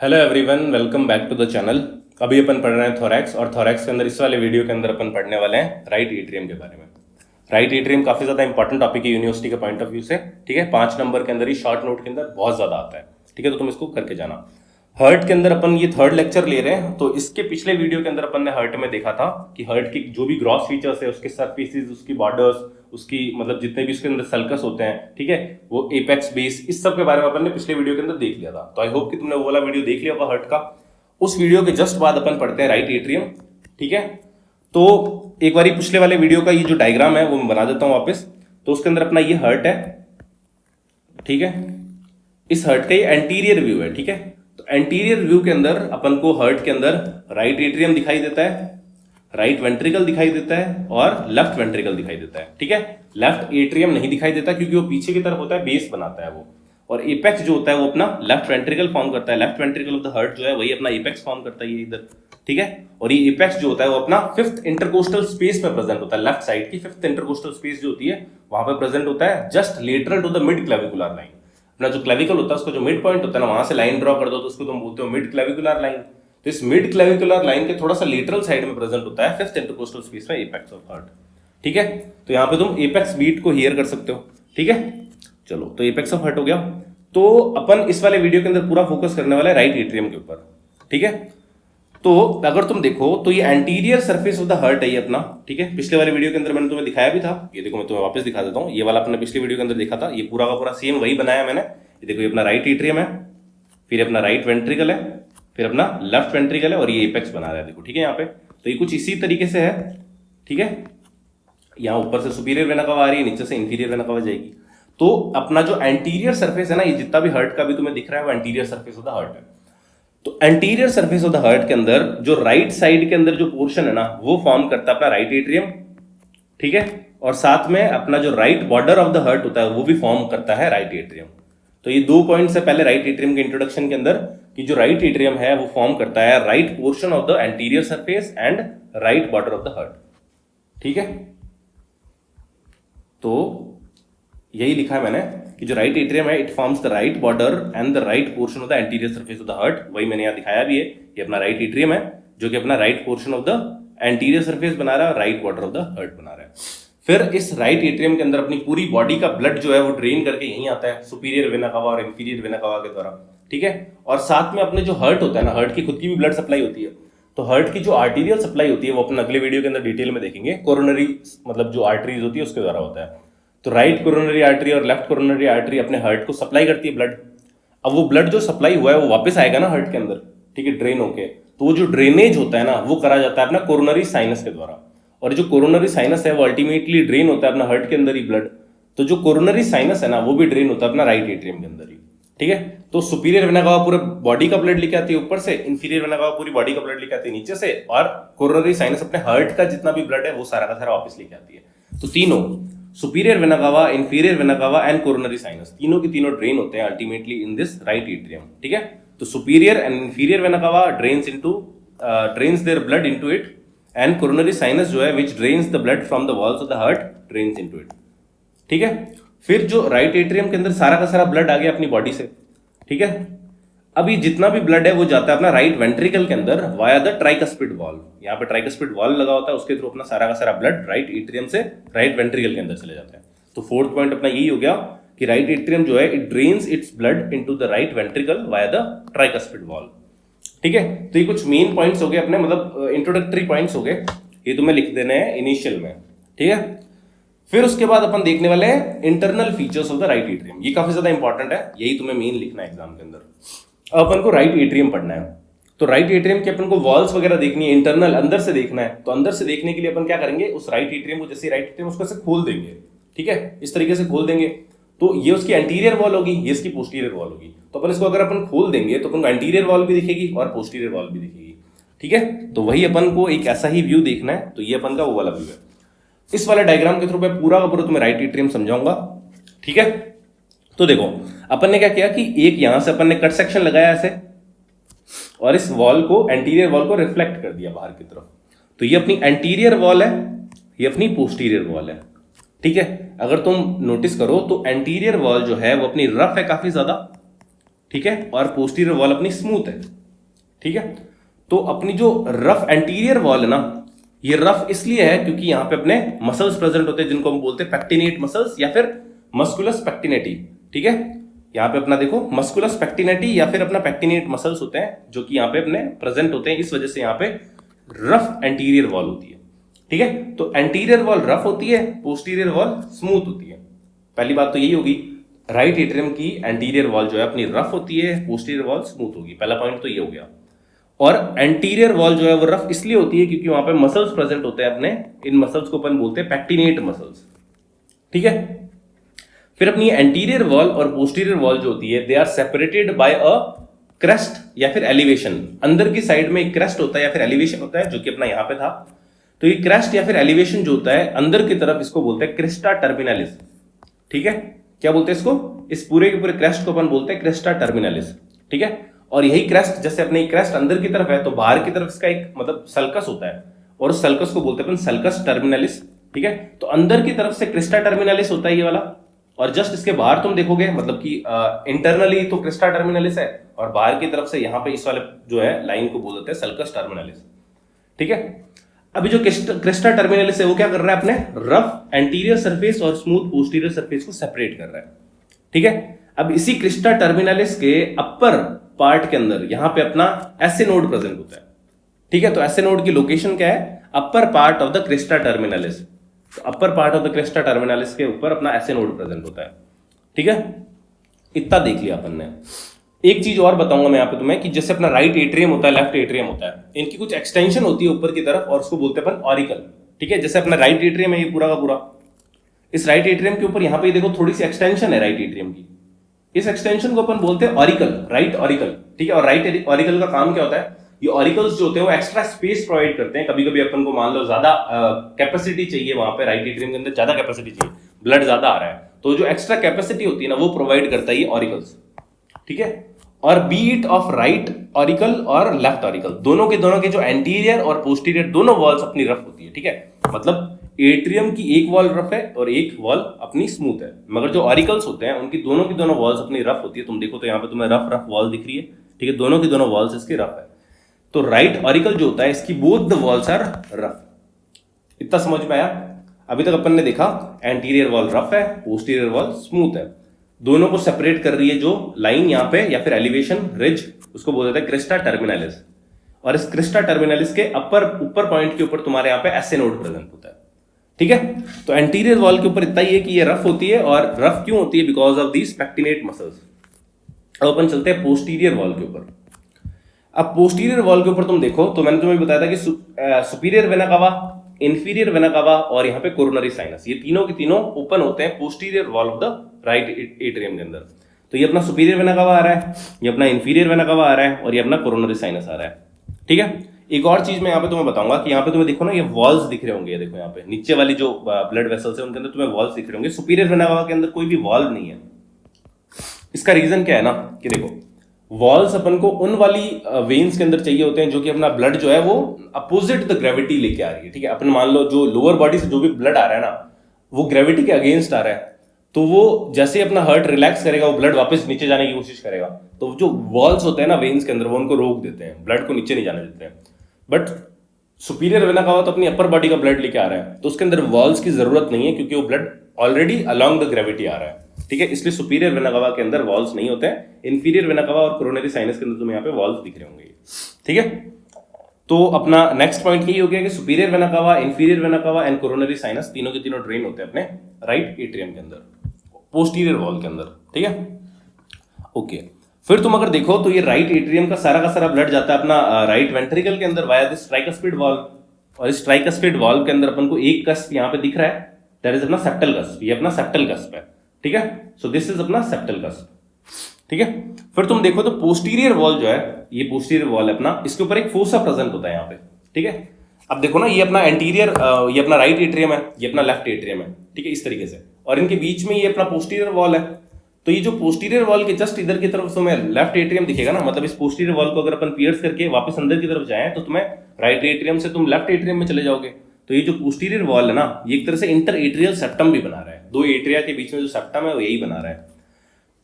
Hello everyone, welcome back to the channel. अभी अपन पढ़ रहे हैं थोरैक्स, और थोरैक्स के अंदर इस वाले वीडियो के अंदर अपन पढ़ने वाले हैं राइट एट्रियम के बारे में। राइट एट्रियम काफी ज्यादा इंपॉर्टेंट टॉपिक है यूनिवर्सिटी के पॉइंट ऑफ व्यू से। ठीक है, 5 नंबर के अंदर ही शॉर्ट नोट के अंदर बहुत ज्यादा आता है। ठीक है, तो तुम इसको करके जाना। हर्ट के अंदर अपन ये थर्ड लेक्चर ले रहे हैं, तो इसके पिछले वीडियो के अंदर अपन ने हर्ट में देखा था कि हर्ट की जो भी ग्रॉस फीचर्स है, उसके सरफेसेस, उसकी बॉर्डर्स, उसकी मतलब जितने भी उसके अंदर सल्कस होते हैं, ठीक है, वो एपेक्स बेस, इस सब के बारे में अपन ने पिछले वीडियो के अंदर देख लिया था। तो आई होप कि तुमने वो वाला वीडियो देख लिया होगा हर्ट का। उस वीडियो के जस्ट बाद अपन पढ़ते हैं राइट एट्रियम। ठीक है, तो एक बार पिछले वाले वीडियो का ये जो डायग्राम है वो मैं बना देता हूं वापस। तो उसके अंदर अपना ये हर्ट है। ठीक है, इस हर्ट का ये एंटीरियर व्यू है। ठीक है, तो एंटीरियर व्यू के अंदर अपन को हर्ट के अंदर राइट एट्रियम दिखाई देता है, राइट वेंट्रिकल दिखाई देता है और लेफ्ट वेंट्रिकल दिखाई देता है। ठीक है, लेफ्ट एट्रियम नहीं दिखाई देता क्योंकि वो पीछे की तरफ होता है, बेस बनाता है वो। और एपेक्स जो होता है वो अपना लेफ्ट वेंट्रिकल फॉर्म करता है। Left ventricle of the heart जो है वही अपना एपेक्स फॉर्म करता है, ये इधर। ठीक है, और ये एपेक्स जो होता है वो अपना फिफ्थ इंटरकोस्टल स्पेस में प्रेजेंट होता है। लेफ्ट साइड की फिफ्थ इंटरकोस्टल स्पेस जो होती है वहां पे प्रेजेंट होता है, just lateral to the mid clavicular line. अपना जो क्लेविकल होता है उसका जो मिड पॉइंट होता है ना, वहां से लाइन ड्रॉ कर दो तो उसको तुम बोलते हो मिड क्लेविकुलर लाइन। तो इस मिड क्लेविकुलर लाइन के थोड़ा सा लेटरल साइड में प्रेजेंट होता है फिफ्थ इंटरकोस्टल स्पेस में एपेक्स ऑफ हर्ट। ठीक है, तो यहाँ पे तुम एपेक्स बीट को हियर कर सकते हो। ठीक है, चलो, तो एपेक्स ऑफ हर्ट हो गया। तो अपन इस वाले वीडियो के अंदर पूरा फोकस करने वाला है राइट एट्रियम के ऊपर। ठीक है, तो अगर तुम देखो तो ये anterior surface of the heart है ये अपना। ठीक है, पिछले वाले वीडियो के अंदर मैंने तुम्हें दिखाया भी था। ये देखो, मैं तुम्हें वापस दिखा देता हूँ। ये वाला अपने पिछले वीडियो के अंदर देखा था, ये पूरा का पूरा सेम वही बनाया मैंने। ये देखो, ये अपना राइट एट्रियम है, फिर अपना राइट वेंट्रिकल है, फिर अपना लेफ्ट वेंट्रिकल है, और ये एपेक्स बना रहा है। देखो, ठीक है, यहाँ पे तो ये कुछ इसी तरीके से है। ठीक है, यहाँ ऊपर से सुपीरियर वेना कवा आ रही है, नीचे से इंफीरियर वेना कवा जाएगी। तो अपना जो एंटीरियर सरफेस है ना, ये जितना भी हर्ट का भी तुम्हें दिख रहा है वो anterior surface of the heart है। तो anterior surface of the heart के अंदर जो राइट साइड के अंदर जो पोर्शन है ना, वो फॉर्म करता है अपना राइट एट्रियम। ठीक है, और साथ में अपना जो right border of the heart होता है वो भी फॉर्म करता है राइट एट्रियम। तो ये 2 पॉइंट्स है पहले राइट एट्रियम के इंट्रोडक्शन के अंदर, कि जो राइट एट्रियम है वो फॉर्म करता है right portion of the anterior surface and right border of the heart. ठीक है, तो यही लिखा है मैंने कि जो राइट एट्रियम है it forms the right border and the right portion of the anterior surface of the heart. वही मैंने यहाँ दिखाया भी है, ये अपना राइट एट्रियम है जो कि अपना right portion of the anterior surface बना रहा है और right border of the heart बना रहा है। फिर इस राइट एट्रियम के अंदर अपनी पूरी बॉडी का ब्लड जो है वो ड्रेन करके यहीं आता है, सुपीरियर वेना कवा और इंफीरियर वेना कवा के द्वारा। ठीक है, और साथ में अपने जो हर्ट होता है ना, हर्ट की खुद की भी ब्लड सप्लाई होती है। तो हर्ट की जो आर्टीरियल सप्लाई होती है वो अपन अगले वीडियो के अंदर डिटेल में देखेंगे। कोरोनरी मतलब जो आर्टरीज होती है उसके द्वारा होता है। तो राइट कोरोनरी आर्टरी और लेफ्ट कोरोनरी आर्टरी अपने हर्ट को सप्लाई करती है ब्लड। अब वो ब्लड जो सप्लाई हुआ है वो वापस आएगा ना हर्ट के अंदर, ठीक है, ड्रेन होके। तो वो जो ड्रेनेज होता है ना वो करा जाता है अपना कोरोनरी साइनस के द्वारा। और जो कोरोनरी साइनस है वो अल्टीमेटली ड्रेन होता है अपना हर्ट के अंदर ही ब्लड। तो जो कोरोनरी साइनस है ना वो भी ड्रेन होता है अपना राइट एट्रियम के अंदर ही। ठीक है, तो सुपीरियर वेना कवा पूरे बॉडी का ब्लड लेके आती है ऊपर से, इंफीरियर वेना कवा पूरी बॉडी का ब्लड लेके आती है नीचे से, और कोरोनरी साइनस अपने हर्ट का जितना भी ब्लड है वो सारा का सारा वापस लेके आती है। तो तीनों superior vena cava, inferior vena cava and coronary sinus, तीनों की तीनों ड्रेन होते हैं ultimately in this right atrium. ठीक है, तो superior and inferior vena cava drains their blood into it, and coronary sinus जो है which drains the blood from the walls of the heart drains into it. ठीक है, फिर जो right atrium के अंदर सारा का सारा ब्लड आ गया अपनी बॉडी से। ठीक है, अभी जितना भी ब्लड है वो जाता है अपना राइट वेंट्रिकल के अंदर वाया द ट्राइकस्पिड वॉल्व। यहाँ पे ट्राइकस्पिड वॉल्व लगा होता है, उसके थ्रू अपना सारा का सारा ब्लड राइट एट्रियम से राइट वेंट्रिकल के अंदर चले जाता है। तो फोर्थ पॉइंट अपना यही हो गया कि राइट एट्रियम जो है it drains its blood into the right ventricle via the tricuspid valve. ठीक है, तो ये कुछ मेन पॉइंट्स हो गए अपने, मतलब इंट्रोडक्टरी पॉइंट्स हो गए, ये तुम्हें लिख देने हैं इनिशियल में। ठीक है, फिर उसके बाद अपन देखने वाले हैं internal features of the right atrium. ये काफी ज्यादा इंपॉर्टेंट है, यही तुम्हें मेन लिखना है एग्जाम के अंदर। अपन को राइट एट्रियम पढ़ना है, तो राइट एट्रियम के अपन को वॉल्स वगैरह देखनी है, इंटरनल अंदर से देखना है। तो अंदर से देखने के लिए अपन क्या करेंगे, उस राइट एट्रियम को, जैसे राइट एट्रियम उसको ऐसे खोल देंगे। ठीक है, इस तरीके से खोल देंगे तो ये उसकी एंटीरियर वॉल होगी, ये इसकी पोस्टीरियर वॉल होगी। तो अपन इसको अगर अपन खोल देंगे तो अपन को एंटीरियर वॉल भी दिखेगी और पोस्टीरियर वॉल भी दिखेगी। ठीक है, तो वही अपन को एक ऐसा ही व्यू देखना है। तो ये अपन का वो वाला व्यू है। इस वाले डायग्राम के थ्रू मैं पूरा का पूरा तुम्हें राइट एट्रियम समझाऊंगा। ठीक है, तो देखो अपन ने क्या किया कि एक यहां से अपन ने कट सेक्शन लगाया ऐसे, और इस वॉल को, एंटीरियर वॉल को रिफ्लेक्ट कर दिया बाहर की तरफ। तो ये अपनी एंटीरियर वॉल है, ये अपनी पोस्टीरियर वॉल है। ठीक है, अगर तुम नोटिस करो तो एंटीरियर वॉल जो है वो अपनी रफ है काफी ज्यादा। ठीक है, और पोस्टीरियर वॉल अपनी स्मूथ है, ठीक है। तो अपनी जो रफ एंटीरियर वॉल है ना, ये रफ इसलिए है क्योंकि यहां पे अपने मसल्स प्रेजेंट होते हैं जिनको हम बोलते हैं पेक्टिनेट मसल्स या फिर मस्कुलस पेक्टिनेटी, ठीक है। यहाँ पे अपना देखो मस्कुलस पेक्टिनेटी या फिर अपना पेक्टिनेट मसल्स होते हैं जो कि यहाँ पे अपने प्रेजेंट होते हैं, इस वजह से यहाँ पे रफ एंटीरियर वॉल होती है, ठीक है। तो एंटीरियर वॉल रफ होती है, पोस्टीरियर वॉल स्मूथ होती है। पहली बात तो यही होगी, राइट एट्रियम की एंटीरियर वॉल जो है अपनी रफ होती है, पोस्टीरियर वॉल स्मूथ होगी। पहला पॉइंट तो ये हो गया। और एंटीरियर वॉल जो है वो रफ इसलिए होती है क्योंकि वहां पे मसल्स प्रेजेंट होते हैं अपने, इन मसल्स को अपन बोलते हैं पेक्टिनेट मसल्स, ठीक है। फिर अपनी एंटीरियर वॉल और पोस्टीरियर वॉल जो होती है, they are separated by a crest या फिर एलिवेशन। अंदर की साइड में एक क्रेस्ट होता है या फिर एलिवेशन होता है, जो कि अपना यहां पे था। तो ये क्रेस्ट या फिर एलिवेशन जो होता है अंदर की तरफ, इसको बोलते हैं क्रिस्टा टर्मिनलिस, ठीक है। क्या बोलते हैं इसको? इस पूरे के पूरे क्रेस्ट को अपन बोलते हैं क्रिस्टा टर्मिनलिस, ठीक है। और यही क्रेस्ट, जैसे अपने क्रेस्ट अंदर की तरफ है तो बाहर की तरफ इसका एक मतलब सल्कस होता है, और उस सल्कस को बोलते हैं अपन सल्कस टर्मिनलिस, ठीक है। तो अंदर की तरफ से क्रिस्टा टर्मिनलिस होता है ये वाला, और जस्ट इसके बाहर तुम देखोगे मतलब कि इंटरनली तो क्रिस्टा टर्मिनलिस है, और बाहर की तरफ से यहाँ पे इस वाले जो है लाइन को बोल देते हैं सल्कस टर्मिनलिस, ठीक है। अभी जो क्रिस्टा टर्मिनलिस है वो क्या कर रहा है, अपने रफ एंटीरियर सरफेस और स्मूथ पोस्टीरियर सरफेस को सेपरेट कर रहा है, ठीक है। अब इसी क्रिस्टा टर्मिनलिस के अपर पार्ट के अंदर यहाँ पे अपना एसे नोड प्रेजेंट होता है, ठीक है। तो एसे नोड की लोकेशन क्या है? Upper part of the crista terminalis. तो upper part of the crista terminalis के ऊपर अपना एसे नोड प्रेजेंट होता है, ठीक है। इतना देख लिया अपन ने। एक चीज और बताऊंगा मैं यहाँ पे तुम्हें कि जैसे अपना राइट एट्रियम होता है, लेफ्ट एट्रियम होता है, इनकी कुछ एक्सटेंशन होती है ऊपर की तरफ और उसको बोलते हैं अपन ऑरिकल, ठीक है। जैसे अपना राइट एट्रियम है ये पूरा का पूरा, इस राइट एट्रियम के ऊपर यहाँ पे देखो थोड़ी सी एक्सटेंशन है राइट एट्रियम की, इस एक्सटेंशन को अपन बोलते हैं ऑरिकल, राइट ऑरिकल, ठीक है। और राइट ऑरिकल का काम क्या होता है? ये ऑरिकल्स जो होते हैं वो एक्स्ट्रा स्पेस प्रोवाइड करते हैं। कभी कभी अपन को मान लो ज्यादा कैपेसिटी चाहिए, वहां पे राइट एट्रियम के अंदर ज्यादा कैपेसिटी चाहिए, ब्लड ज्यादा आ रहा है, तो जो एक्स्ट्रा कैपेसिटी होती है ना वो प्रोवाइड करता है ये ऑरिकल्स, ठीक है। और बीट ऑफ राइट ऑरिकल और लेफ्ट ऑरिकल, दोनों के जो एंटीरियर और पोस्टीरियर दोनों वॉल्स अपनी रफ होती है, ठीक है। मतलब एट्रियम की एक वॉल रफ है और एक वॉल अपनी स्मूथ है, मगर जो ऑरिकल्स होते हैं उनकी दोनों की दोनों वॉल्स अपनी रफ होती है। तुम देखो तो यहाँ पे तुम्हें रफ वॉल दिख रही है, ठीक है, दोनों की दोनों वॉल्स इसकी रफ है। तो राइट ऑरिकल जो होता है इसकी both the walls are rough. इतना समझ में आया? अभी तक अपन ने देखा एंटीरियर वॉल रफ है, पोस्टीरियर वॉल स्मूथ है, दोनों को सेपरेट कर रही है जो लाइन यहाँ पे या फिर एलिवेशन रिज, उसको बोलते हैं क्रिस्टा टर्मिनलिस। और इस क्रिस्टा टर्मिनलिस के ऊपर पॉइंट के ऊपर तुम्हारे यहाँ पे एसे नोड प्रेजेंट होता है, ठीक है। तो एंटीरियर वॉल के ऊपर इतना ही है कि ये रफ होती है, और रफ क्यों होती है? Because of these pectinate muscles. अब अपन चलते हैं पोस्टीरियर वॉल के ऊपर। अब पोस्टीरियर वॉल के ऊपर तुम देखो तो मैंने तुम्हें बताया था कि superior vena cava, inferior vena कावा और यहाँ पे कोरोनरी साइनस, ये तीनों के तीनों ओपन होते हैं posterior wall of the right atrium के अंदर। तो ये अपना सुपीरियर वेना कावा आ रहा है, ये अपना इंफीरियर वेना कावा आ रहा है, और ये अपना कोरोनरी साइनस आ रहा है, ठीक है। एक और चीज मैं यहाँ पे तुम्हें बताऊंगा कि यहाँ पे तुम्हें देखो ना ये वॉल्स दिख रहे होंगे, ये देखो यहाँ पे नीचे वाली जो ब्लड वेसल्स है उनके अंदर तुम्हें वॉल्स दिख रहे होंगे। सुपीरियर वेना कावा के अंदर कोई भी वॉल नहीं है। इसका रीजन क्या है ना कि देखो वॉल्स अपन को उन वाली वेन्स के अंदर चाहिए होते हैं जो कि अपना ब्लड जो है वो अपोजिट द ग्रेविटी लेके आ रही है, ठीक है। अपन मान लो जो लोअर बॉडी से जो भी ब्लड आ रहा है ना वो ग्रेविटी के अगेंस्ट आ रहा है, तो वो जैसे ही अपना हार्ट रिलैक्स करेगा वो ब्लड वापस नीचे जाने की कोशिश करेगा। तो जो वॉल्स होते हैं ना वेन्स के अंदर वो उनको रोक देते हैं, ब्लड को नीचे नहीं जाने देते हैं। बट सुपीरियर वेना कावा तो अपनी अपर बॉडी का ब्लड लेके आ रहा है, तो उसके अंदर वॉल्स की जरूरत नहीं है क्योंकि वो blood already along the gravity आ रहा है, ठीक है। इसलिए सुपीरियर वेना कावा के अंदर वॉल्स नहीं होते हैं। इंफीरियर वेना कावा और कोरोनरी साइनस के अंदर तुम्हें यहाँ पे वॉल्स दिख रहे होंगे, ठीक है। तो अपना नेक्स्ट पॉइंट यही हो गया कि superior vena cava, inferior vena कावा एंड कोरोनरी साइनस तीनों के तीनों ड्रेन होते हैं अपने राइट एट्रियम के अंदर, पोस्टीरियर वॉल के अंदर, ठीक है। ओके, फिर तुम अगर देखो तो ये राइट एट्रियम का सारा ब्लड जाता है अपना राइट वेंट्रिकल के अंदर वाया दिस ट्राइकस्पिड वाल्व, और इस ट्राइकस्पिड वाल्व के अंदर अपन को एक कस्प यहाँ पे दिख रहा है, दैट इज अपना सेप्टल कस्प, ये अपना सेप्टल कस्प है, ठीक है। सो दिस इज अपना सेप्टल कस्प, ठीक है। फिर तुम देखो तो पोस्टीरियर वॉल जो है, ये पोस्टीरियर वॉल है अपना, इसके ऊपर एक फोसा प्रेजेंट होता है यहाँ पे, ठीक है। अब देखो ना ये अपना एंटीरियर, ये अपना राइट एट्रियम है, ये अपना लेफ्ट एट्रियम है, ठीक है, इस तरीके से, और इनके बीच में ये अपना पोस्टीरियर वॉल है। तो ये जो पोस्टीरियर वॉल के जस्ट इधर की तरफ तुम्हें लेफ्ट एट्रियम दिखेगा ना, मतलब इस पोस्टीरियर वॉल को अगर अपन पियर्स करके वापस अंदर की तरफ जाएं तो तुम्हें राइट एट्रियम से तुम लेफ्ट एट्रियम में चले जाओगे। तो ये जो पोस्टीरियर वॉल है ना ये एक तरह से इंटर एट्रियल सेप्टम भी बना रहा है, दो एट्रिया के बीच में जो सेप्टम है वो यही बना रहा है।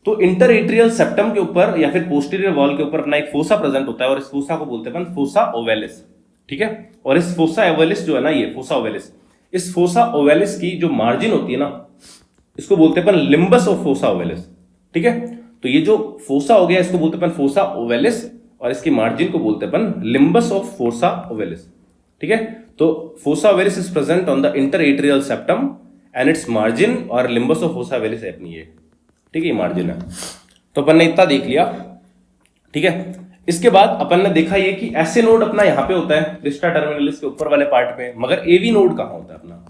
तो इंटर एट्रियल सेप्टम के ऊपर या फिर पोस्टीरियर वॉल के ऊपर अपना एक फोसा प्रेजेंट होता है और इस फोसा को बोलते हैं अपन फोसा ओवेलिस, ठीक है। और इस फोसा ओवेलिस जो है ना, ये फोसा ओवेलिस, इस फोसा ओवेलिस की जो मार्जिन होती है ना, इसको बोलते हैं अपन लिम्बस ऑफ फोसा ओवेलिस, ठीक है। तो ये जो फोसा हो गया इसको बोलते हैं अपन फोसा ओवेलिस और इसकी मार्जिन को बोलते हैं अपन लिम्बस ऑफ फोसा ओवेलिस, ठीक है। तो fossa ovalis is present on the inter atrial septum and it's margin और लिम्बस ऑफ फोसा ओवेलिस है अपनी ये, ठीक है, ये मार्जिन है। तो अपन ने इतना देख लिया, ठीक है। इसके बाद अपन ने देखा ये कि ऐसे नोड अपना यहां पे होता है क्रिस्टा टर्मिनलिस के ऊपर वाले पार्ट पे, मगर एवी नोड कहां होता है अपना,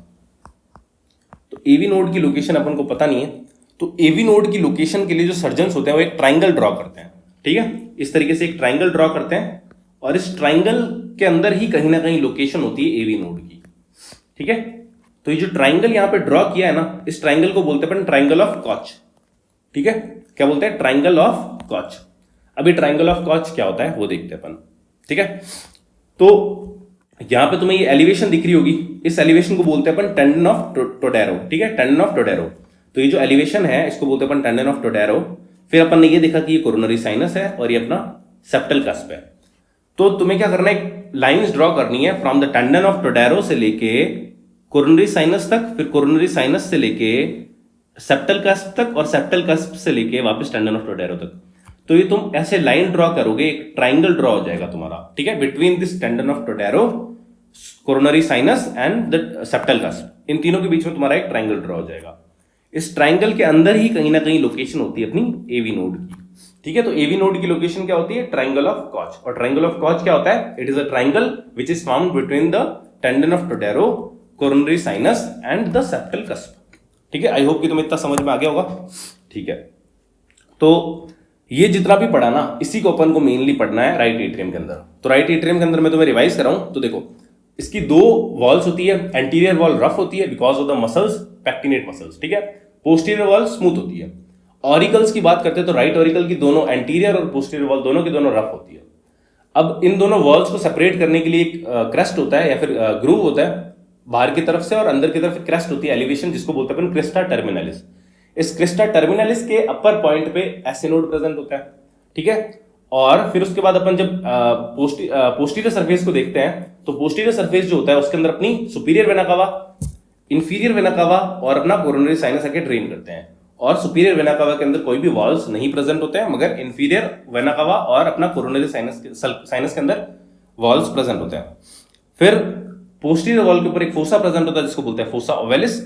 तो एवी नोड की लोकेशन अपन को पता नहीं है। तो एवी नोड की लोकेशन के लिए जो सर्जन्स होते हैं वो एक ट्राइंगल ड्रॉ करते हैं, ठीक है। इस तरीके से एक ट्राइंगल ड्रॉ करते हैं और इस ट्राइंगल के अंदर ही कहीं ना कहीं लोकेशन होती है एवी नोड की, ठीक है। तो ये जो ट्राइंगल यहां पे ड्रॉ किया है ना, इस ट्राइंगल को बोलते हैं अपन ट्राइंगल ऑफ कॉच, ठीक है। क्या बोलते हैं? ट्राइंगल ऑफ कॉच। अभी ट्राइंगल ऑफ कॉच क्या होता है वो देखते हैं अपन, ठीक है। तो यहां पे तुम्हें ये एलिवेशन दिख रही होगी, इस एलिवेशन को बोलते हैं अपन टेंडन ऑफ टोडेरो, ठीक है, टेंडन ऑफ टोडेरो। तो ये जो एलिवेशन है इसको बोलते हैं अपन टेंडन ऑफ टोडेरो। फिर अपन ने ये देखा कि ये कोरोनरी साइनस है और ये अपना सेप्टल कस्प है। तो तुम्हें क्या करना है, लाइंस ड्रॉ करनी है फ्रॉम द टेंडन ऑफ टोडेरो से लेके कोरोनरी साइनस तक, फिर कोरोनरी साइनस से लेके सेप्टल कस्प तक और सेप्टल कस्प से लेके वापस टेंडन ऑफ टोडेरो तक। तो ये तुम ऐसे लाइन ड्रॉ करोगे, एक ट्राइंगल ड्रॉ हो जाएगा तुम्हारा, ठीक है, between this tendon of Todaro, coronary sinus and the septal cusp. इन तीनों के बीच में तुम्हारा एक ट्राइंगल ड्रॉ हो जाएगा। इस ट्राइंगल के अंदर ही कहीं ना कहीं लोकेशन होती है अपनी एवी नोड की, ठीक है। तो एवी नोड की लोकेशन क्या होती है? Triangle of Koch. और ट्राइंगल ऑफ कॉच क्या होता है? It is a triangle which is found between the tendon of Todaro, coronary sinus and the septal cusp, ठीक है। आई होप कि तुम्हें इतना समझ में आ गया होगा, ठीक है। तो ये जितना भी पढ़ा ना, इसी को अपन को मेनली पढ़ना है राइट एट्रियम के अंदर। तो राइट एट्रियम के अंदर मैं तुम्हें रिवाइज कराऊं तो देखो, इसकी दो वॉल्स होती है। एंटीरियर वॉल रफ होती है because of the muscles, pectinate muscles, ठीक है। पोस्टीरियर वॉल स्मूथ होती है। ऑरिकल्स की बात करते हैं तो राइट ऑरिकल की दोनों एंटीरियर और पोस्टीरियर वॉल दोनों की दोनों रफ होती है। अब इन दोनों वॉल्स को सेपरेट करने के लिए एक क्रेस्ट होता है या फिर ग्रूव होता है बाहर की तरफ से, और अंदर की तरफ क्रेस्ट होती है, एलिवेशन, जिसको बोलते हैं अपन क्रिस्टा टर्मिनलिस। इस क्रिस्टा टर्मिनलिस के अपर पॉइंट पे ऐसे नोड प्रेजेंट होता है, ठीक है। और फिर उसके बाद अपन जब पोस्टीरियर सरफेस को देखते हैं तो पोस्टीरियर सरफेस जो होता है उसके अंदर अपनी superior vena cava, inferior vena कावा और अपना कोरोनरी साइनस आके ड्रेन करते हैं। और सुपीरियर वेना कावा के अंदर कोई भी वॉल्स नहीं प्रेजेंट होते हैं, मगर इंफीरियर वेना कावा और अपना कोरोनरी साइनस के अंदर वॉल्स प्रेजेंट होते हैं। फिर पोस्टीरियर वॉल के ऊपर एक फोसा प्रेजेंट होता है जिसको बोलते हैं फोसा ओवेलिस,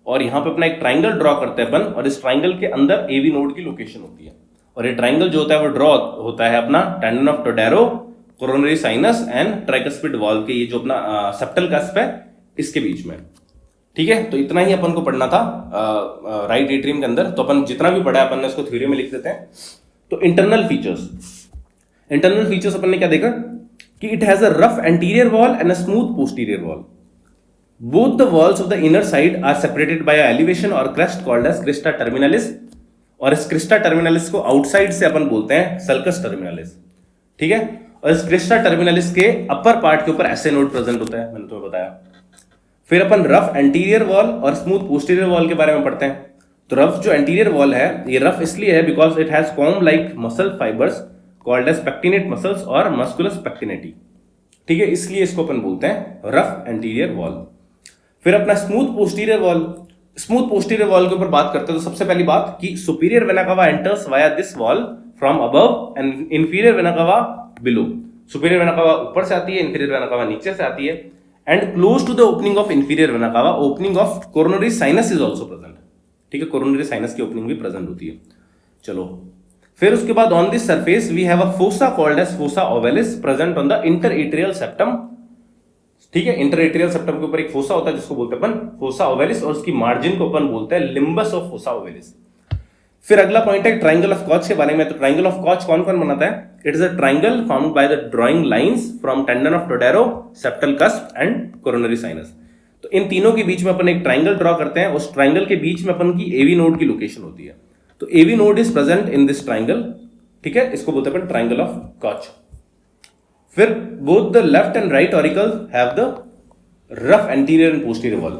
और यहां पे अपना एक ट्राइंगल ड्रॉ करते हैं अपन, और इस ट्राइंगल के अंदर एवी नोड की लोकेशन होती है। और ये ट्राइंगल जो होता है वो ड्रॉ होता है अपना tendon of Todaro, coronary sinus and tricuspid wall के, ये जो अपना सेप्टल कस्प है इसके बीच में, ठीक है। तो इतना ही अपन को पढ़ना था राइट एट्रियम के अंदर। तो अपन जितना भी पढ़ा है अपन ने उसको थ्योरी में लिख देते हैं। तो इंटरनल फीचर्स अपन ने क्या देखा कि it has a rough anterior wall and a smooth posterior wall. Both the walls of the inner side are separated by a elevation or crest called as crista terminalis, और इस Crysta terminalis को outside से अपन बोलते हैं sulcus terminalis, ठीक है। और इस क्रिस्टा टर्मिनलिस के अपर पार्ट के ऊपर ऐसे नोड प्रेजेंट होता है, मैंने तुम्हें बताया। फिर अपन रफ एंटीरियर वॉल और स्मूथ पोस्टीरियर वॉल के बारे में पढ़ते हैं। तो रफ जो एंटीरियर वॉल है ये रफ इसलिए है because it has comb like muscle fibres called as pectinate muscles और मस्कुलस पेक्टिनेटी, ठीक है, इसलिए इसको अपन बोलते हैं रफ एंटीरियर वॉल। फिर अपना स्मूथ पोस्टीरियर वॉल के ऊपर बात करते हैं। तो सबसे पहली बात कि superior vena cava enters via this wall from above and inferior vena कावा बिलो। सुपीरियर वेना कावा ऊपर से आती है, इंफीरियर वेना कावा नीचे से आती है, and close to the opening of inferior vena cava opening of coronary sinus is also present, ठीक है। कोरोनरी साइनस की ओपनिंग भी प्रेजेंट होती है। चलो, फिर उसके बाद on this surface we have a fossa called as fossa ovalis present on the inter atrial septum, ठीक है। इंटर एट्रियल सेप्टम के ऊपर एक फोसा होता है जिसको बोलते हैं अपन फोसा ओवेलिस, और उसकी मार्जिन को अपन बोलते हैं लिम्बस ऑफ फोसा ओवेलिस। फिर अगला पॉइंट है ट्राइंगल ऑफ कॉच के बारे में। तो ट्राइंगल ऑफ कॉच कौन कौन बनाता है? It is a triangle formed by the drawing lines from tendon of Todaro, septal cusp and coronary sinus. तो इन तीनों के बीच में अपन एक ट्राइंगल ड्रॉ करते हैं। उस ट्राइंगल के बीच में अपन की एवी नोड की लोकेशन होती है। तो AV node is present in this triangle, ठीक है, इसको बोलते हैं अपन ट्राइंगल ऑफ कॉच। फिर both the left and right auricle have the rough anterior and posterior wall.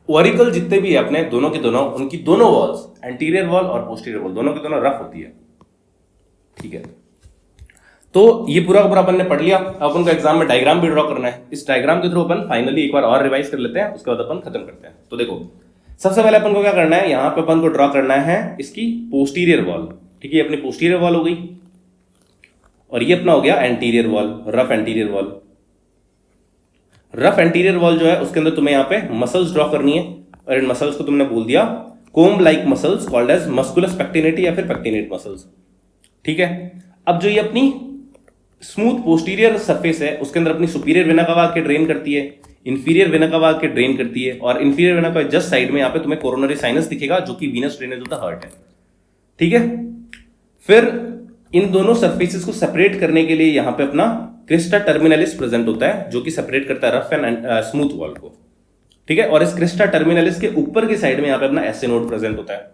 Auricle जितने भी है अपने दोनों के दोनों, उनकी दोनों वॉल्स, एंटीरियर वॉल और पोस्टीरियर वॉल, दोनों की दोनों रफ होती है। ठीक है, तो ये पूरा का पूरा अपन ने पढ़ लिया। अब अपन को एग्जाम में डायग्राम भी ड्रॉ करना है। इस डायग्राम के थ्रू अपन फाइनली एक बार और रिवाइज कर लेते हैं, उसके बाद अपन खत्म करते हैं। तो देखो, सबसे पहले अपन को क्या करना है, यहां पे अपन को ड्रॉ करना है इसकी पोस्टीरियर वॉल। ठीक है, ये अपनी पोस्टीरियर वॉल हो गई, और ये अपना हो गया anterior wall, rough anterior wall. Rough anterior wall जो है उसके अंदर तुम्हें यहाँ पे मसल्स ड्रॉ करनी है, और इन मसल्स को तुमने बोल दिया comb like muscles called as musculus pectinati या फिर पेक्टिनेट मसल्स। ठीक है, अब जो ये अपनी स्मूथ पोस्टीरियर सरफेस है उसके अंदर अपनी सुपीरियर वेना कवा के ड्रेन करती है, इंफीरियर वेना कवा के ड्रेन करती है, और इंफीरियर वेना कवा जस्ट साइड में यहाँ पे तुम्हें कोरोनरी साइनस दिखेगा जो कि Venus drainage of the heart है। ठीक है, फिर इन दोनों सरफेसेस को सेपरेट करने के लिए यहाँ पे अपना क्रिस्टा टर्मिनलिस प्रेजेंट होता है, जो कि सेपरेट करता है रफ एंड स्मूथ वॉल को। ठीक है, और इस क्रिस्टा टर्मिनलिस के ऊपर की साइड में यहाँ पे अपना एसे नोड प्रेजेंट होता है।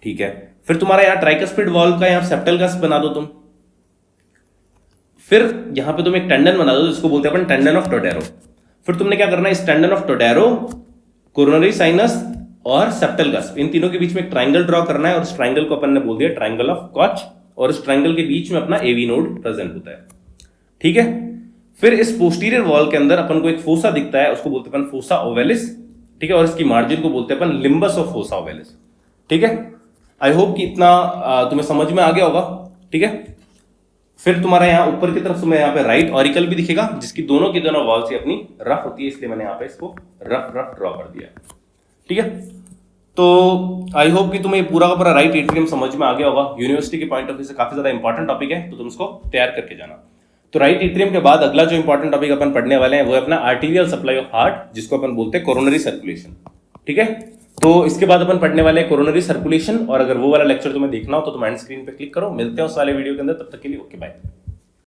ठीक है, फिर तुम्हारा यहाँ ट्राइकस्पिड वॉल का यहाँ सेप्टल गस बना दो तुम। फिर यहां पे तुम एक टेंडन बना दो जिसको बोलते हैं अपन टेंडन ऑफ टोडेरो। फिर तुमने क्या करना है, इस tendon of Todaro, coronary sinus और सेप्टल गस, इन तीनों के बीच में एक ट्राइंगल ड्रॉ करना है, और उस ट्राइंगल को अपन ने बोल दिया ट्राइंगल ऑफ कॉच, और इस ट्राइंगल के बीच में अपना एवी नोड प्रेजेंट होता है। ठीक है, फिर इस पोस्टीरियर वॉल के अंदर अपन को एक फोसा दिखता है, उसको बोलते हैं अपन फोसा ओवेलिस। ठीक है, और इसकी मार्जिन को बोलते हैं अपन लिम्बस ऑफ फोसा ओवेलिस। ठीक है, आई होप कि इतना तुम्हें समझ में आ गया होगा। ठीक है, फिर तुम्हारा यहाँ ऊपर की तरफ तुम्हें यहाँ पे राइट ऑरिकल भी दिखेगा, जिसकी दोनों की दोनों वॉल्स अपनी रफ होती है, इसलिए मैंने यहाँ पे इसको रफ रफ ड्रॉ कर दिया। ठीक है, तो आई होप कि तुम्हें पूरा का पूरा राइट एट्रियम समझ में आ गया होगा। यूनिवर्सिटी के पॉइंट ऑफ व्यू से काफी ज्यादा इंपॉर्टेंट टॉपिक है, तो तुम इसको तैयार करके जाना। तो राइट एट्रियम के बाद अगला जो इंपॉर्टेंट टॉपिक अपन पढ़ने वाले हैं वो है अपना आर्टीरियल सप्लाई ऑफ हार्ट, जिसको अपन बोलते हैं कोरोनरी सर्कुलेशन। ठीक है, तो इसके बाद अपन पढ़ने वाले हैं कोरोनरी सर्कुलेशन, और अगर वो वाला लेक्चर तुम्हें देखना हो तो तुम एंड स्क्रीन पे क्लिक करो। मिलते हैं उस वाले वीडियो के अंदर, तब तक के लिए ओके बाय।